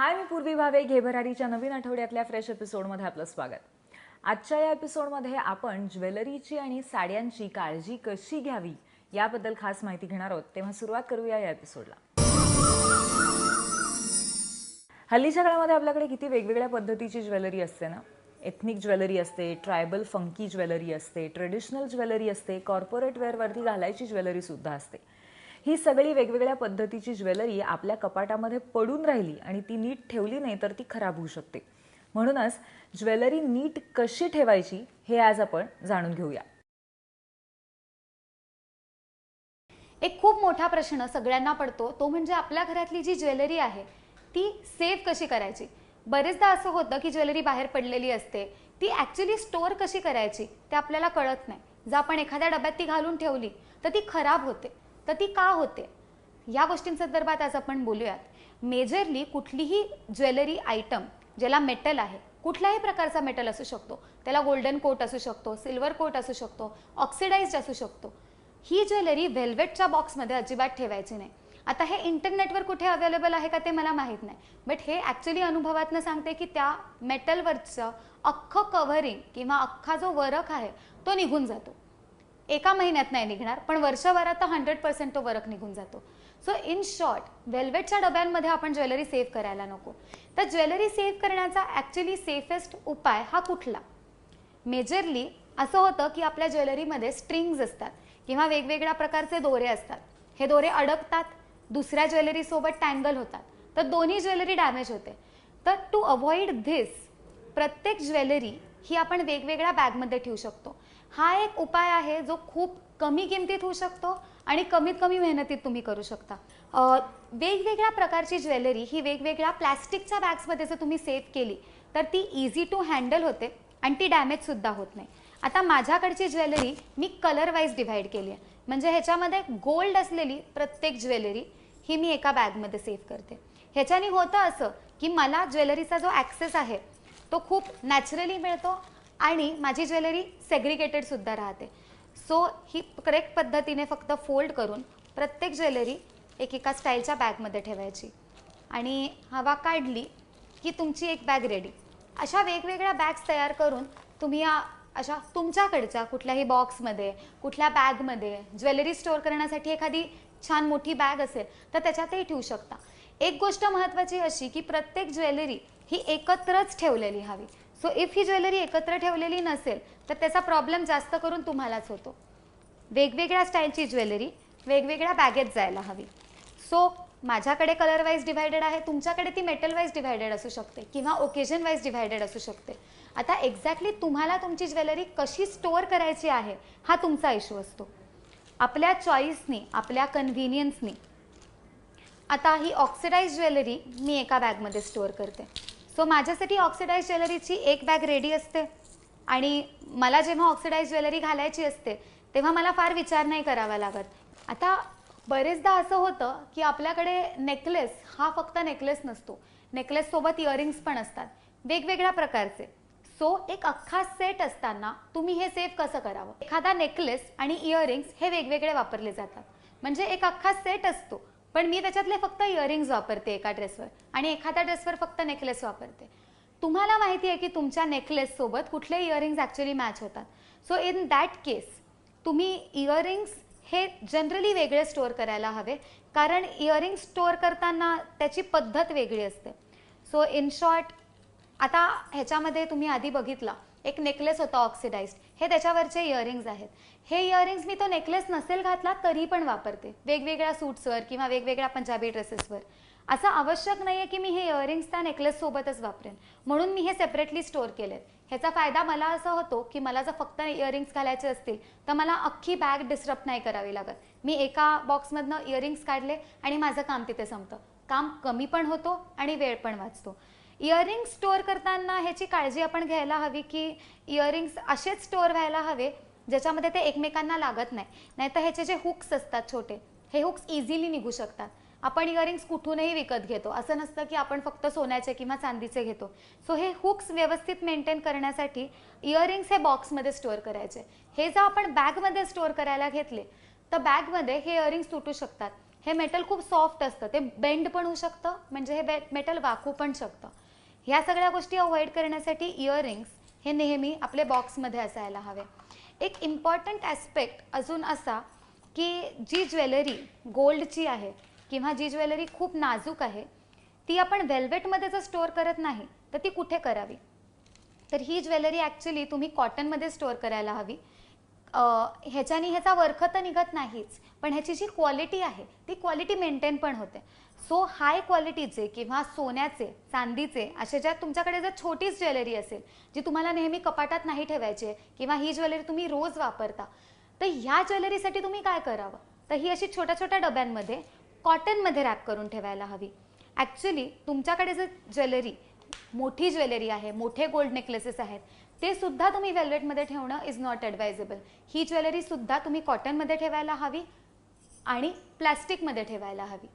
हाय, मी पूर्वी भावे. घे भरारीच्या नवीन आठवड्यातल्या फ्रेश एपिसोडमध्ये आपलं स्वागत. आजच्या या एपिसोडमध्ये आपण ज्वेलरीची आणि साड्यांची काळजी कशी घ्यावी याबद्दल खास माहिती घेणार आहोत. तेव्हा सुरुवात करूया या एपिसोडला. हल्लीच्या काळामध्ये आपल्याकडे किती वेगवेगळ्या पद्धतीची ज्वेलरी असते ना. एथनिक ज्वेलरी असते, ट्रायबल फंकी ज्वेलरी असते, ट्रेडिशनल ज्वेलरी असते, कॉर्पोरेट वेअरवरती घालायची ज्वेलरी सुद्धा असते. ही सगळी वेगवेगळ्या पद्धतीची ज्वेलरी आपल्या कपाटामध्ये पडून राहिली आणि ती नीट ठेवली नाही तर ती खराब होऊ शकते. म्हणूनच ज्वेलरी नीट कशी ठेवायची हे आज आपण जाणून घेऊया. एक खूप मोठा प्रश्न सगळ्यांना पडतो तो म्हणजे आपल्या घरातली जी ज्वेलरी आहे ती सेफ कशी करायची. बरेचदा असं होतं की ज्वेलरी बाहेर पडलेली असते, ती ॲक्च्युली स्टोअर कशी करायची ते आपल्याला कळत नाही. जर आपण एखाद्या डब्यात ती घालून ठेवली तर ती खराब होते. तर ती का होते या गोष्टींसंदर्भात आज आपण बोलूयात. मेजरली कुठलीही ज्वेलरी आयटम ज्याला मेटल आहे, कुठल्याही प्रकारचा मेटल असू शकतो, त्याला गोल्डन कोट असू शकतो, सिल्वर कोट असू शकतो, ऑक्सिडाइज्ड असू शकतो, ही ज्वेलरी वेल्वेटच्या बॉक्समध्ये अजिबात ठेवायची नाही. आता हे इंटरनेटवर कुठे अवेलेबल आहे का ते मला माहीत नाही, बट हे ॲक्च्युली अनुभवातनं सांगते की त्या मेटलवरचं अख्खं कव्हरिंग किंवा अख्खा जो वरख आहे तो निघून जातो. एका महिन्यात नाही निघणार, पण वर्षभरात तर 100% तो वरख निघून जातो. सो इन शॉर्ट, वेल्वेटच्या डब्यांमध्ये आपण ज्वेलरी सेव्ह करायला नको. तर ज्वेलरी सेव्ह करण्याचा ॲक्च्युली सेफेस्ट उपाय हा कुठला? मेजरली असं होतं की आपल्या ज्वेलरीमध्ये स्ट्रिंग्ज असतात किंवा वेगवेगळ्या प्रकारचे दोरे असतात. हे दोरे अडकतात, दुसऱ्या ज्वेलरीसोबत टँगल होतात, तर दोन्ही ज्वेलरी डॅमेज होते. तर टू अवॉइड धिस प्रत्येक ज्वेलरी ही आपण वेगवेगळ्या बॅगमध्ये ठेवू शकतो. हा एक उपाय आहे जो खूप कमी किमतीत होऊ शकतो आणि कमीत कमी मेहनतीत तुम्ही करू शकता. वेगवेगळ्या प्रकारची ज्वेलरी ही वेगवेगळ्या प्लॅस्टिकच्या बॅग्समध्ये जर तुम्ही सेव्ह केली तर ती इझी टू हँडल होते आणि ती डॅमेजसुद्धा होत नाही. आता माझ्याकडची ज्वेलरी मी कलर वाईज डिव्हाइड केली आहे, म्हणजे ह्याच्यामध्ये गोल्ड असलेली प्रत्येक ज्वेलरी ही मी एका बॅगमध्ये सेव्ह करते. ह्याच्याने होतं असं की मला ज्वेलरीचा जो ॲक्सेस आहे तो खूप नॅचरली मिळतो आणि माझी ज्वेलरी सेग्रिगेटेडसुद्धा राहते. सो ही करेक्ट पद्धतीने फक्त फोल्ड करून प्रत्येक ज्वेलरी एका स्टाईलच्या बॅगमध्ये ठेवायची आणि हवा काढली की तुमची एक बॅग रेडी. अशा वेगवेगळ्या बॅग्स तयार करून तुम्ही अशा तुमच्याकडच्या कुठल्याही बॉक्समध्ये, कुठल्या बॅगमध्ये ज्वेलरी स्टोअर करण्यासाठी एखादी छान मोठी बॅग असेल तर त्याच्यातही ठेवू शकता. एक गोष्ट महत्त्वाची अशी की प्रत्येक ज्वेलरी ही एकत्रच ठेवलेली हवी. सो इफ ही ज्वेलरी एकत्र ठेवलेली नसेल तर त्याचा प्रॉब्लेम जास्त करून तुम्हालाच होतो. वेगवेगळ्या स्टाईलची ज्वेलरी वेगवेगळ्या बॅगेत जायला हवी. सो माझ्याकडे कलर वाईज डिव्हायडेड आहे, तुमच्याकडे ती मेटल वाईज डिव्हायडेड असू शकते किंवा ओकेजन वाईज डिव्हायडेड असू शकते. आता एक्झॅक्टली तुम्हाला तुमची ज्वेलरी कशी स्टोअर करायची आहे हा तुमचा इश्यू असतो. आपल्या चॉईसनी, आपल्या कन्व्हिनियन्सनी. आता ही ऑक्सिडाइज ज्वेलरी मी एका बॅगमध्ये स्टोअर करते. सो माझ्यासाठी ऑक्सिडाइज ज्वेलरीची एक बॅग रेडी असते आणि मला जेव्हा ऑक्सिडाइज ज्वेलरी घालायची असते तेव्हा मला फार विचार नाही करावा लागत. आता बरेचदा असं होतं की आपल्याकडे नेकलेस हा फक्त नेकलेस नसतो, नेकलेससोबत इयरिंग्स पण असतात वेगवेगळ्या प्रकारचे. सो एक अख्खा सेट असताना तुम्ही हे सेव्ह कसं करावं? एखादा नेकलेस आणि इयरिंग्स हे वेगवेगळे वापरले जातात, म्हणजे एक अख्खा सेट असतो, पण मी त्याच्यातले फक्त इयरिंग्स वापरते एका ड्रेसवर आणि एखाद्या ड्रेसवर फक्त नेकलेस वापरते. तुम्हाला माहिती आहे की तुमच्या नेकलेससोबत कुठले इयरिंग्स ॲक्च्युली मॅच होतात. सो इन दॅट केस तुम्ही इयरिंग्स हे जनरली वेगळे स्टोअर करायला हवे, कारण इयरिंग्स स्टोअर करताना त्याची पद्धत वेगळी असते. सो इन शॉर्ट, आता ह्याच्यामध्ये तुम्ही आधी बघितला एक नेकलेस होता ऑक्सिडाइज्ड, हे त्याच्यावरचे इयरिंग्स आहेत. हे इयरिंग्स मी तो नेकलेस नसेल घातला तरी पण वापरते वेगवेगळ्या सूट्सवर किंवा वेगवेगळ्या पंजाबी ड्रेसेसवर. असं आवश्यक नाही आहे की मी हे इयरिंग्स त्या नेकलेससोबतच वापरेन, म्हणून मी हे सेपरेटली स्टोअर केलेत. ह्याचा फायदा मला असा होतो की मला जर फक्त इयरिंग्स घालायचे असतील तर मला अख्खी बॅग डिस्टर्ब नाही करावी लागत. मी एका बॉक्समधनं इयरिंग्स काढले आणि माझं काम तिथे संपतं. काम कमी पण होतो आणि वेळ पण वाचतो. इयरिंग्स स्टोअर करताना ह्याची काळजी आपण घ्यायला हवी की इयरिंग्स असेच स्टोअर व्हायला हवे ज्याच्यामध्ये ते एकमेकांना लागत नाही. नाहीतर ह्याचे जे हुक्स असतात छोटे, हे हुक्स इझिली निघू शकतात. आपण इयरिंग्स कुठूनही विकत घेतो, असं नसतं की आपण फक्त सोन्याचे किंवा चांदीचे घेतो. सो हे हुक्स व्यवस्थित मेंटेन करण्यासाठी इयरिंग्स हे बॉक्समध्ये स्टोअर करायचे. हे जर आपण बॅगमध्ये स्टोअर करायला घेतले तर बॅगमध्ये हे इयरिंग्स तुटू शकतात. हे मेटल खूप सॉफ्ट असतं, ते बेंड पण होऊ शकतं, म्हणजे हे मेटल वाकू पण शकतं. ह्या सगळ्या गोष्टी अवॉइड करण्यासाठी इयरिंग्स हे नेहमी आपले बॉक्समध्ये असायला हवे. एक इम्पॉर्टंट ॲस्पेक्ट अजून असा की जी ज्वेलरी गोल्डची आहे किंवा जी ज्वेलरी खूप नाजूक आहे ती आपण वेल्वेटमध्ये जर स्टोअर करत नाही तर ती कुठे करावी? तर ही ज्वेलरी ॲक्च्युली तुम्ही कॉटनमध्ये स्टोअर करायला हवी. ह्याच्याने ह्याचा वर्ख तर निघत नाहीच, पण ह्याची जी क्वालिटी आहे ती क्वालिटी मेंटेन पण होते. सो हाय क्वालिटीचे किंवा सोन्याचे, चांदीचे असे ज्या तुमच्याकडे जर छोटीच ज्वेलरी असेल जी तुम्हाला नेहमी कपाटात नाही ठेवायची आहे किंवा ही ज्वेलरी तुम्ही रोज वापरता, तर ह्या ज्वेलरीसाठी तुम्ही काय करावं? तर ही अशी छोट्या छोट्या डब्यांमध्ये कॉटनमध्ये रॅप करून ठेवायला हवी. ॲक्च्युली तुमच्याकडे जर ज्वेलरी मोठी ज्वेलरी आहे, मोठे गोल्ड नेकलेसेस आहेत, ते सुद्धा तुम्ही वेल्वेटमध्ये ठेवणं is not advisable. He jewellery सुद्धा तुम्ही कॉटनमध्ये ठेवायला हवी आणि प्लॅस्टिकमध्ये ठेवायला हवी.